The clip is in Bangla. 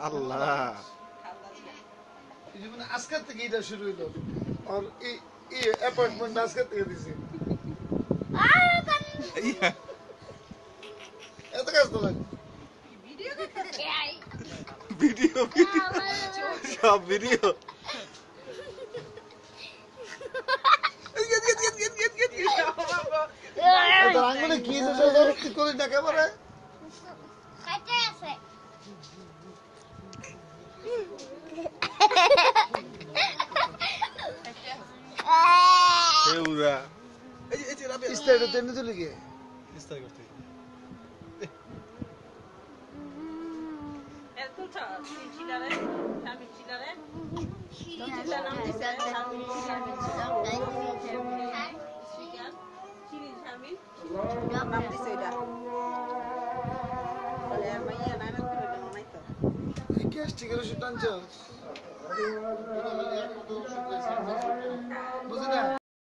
আল্লাহ এই জীবনে আজকের থেকে এটা শুরু হইলো আর এই অ্যাপয়েন্টমেন্ট আজকের থেকে দিছি এত কাজ তো লাগে ভিডিও সব ভিডিও তোর আঙ্গুলে কি জবরদস্তি করে না একেবারে এউরা স্টাইলে টেনে তুলি গিয়ে ইস্তার করতে গ্যাস্ট্রিকের ওষুধ আনছো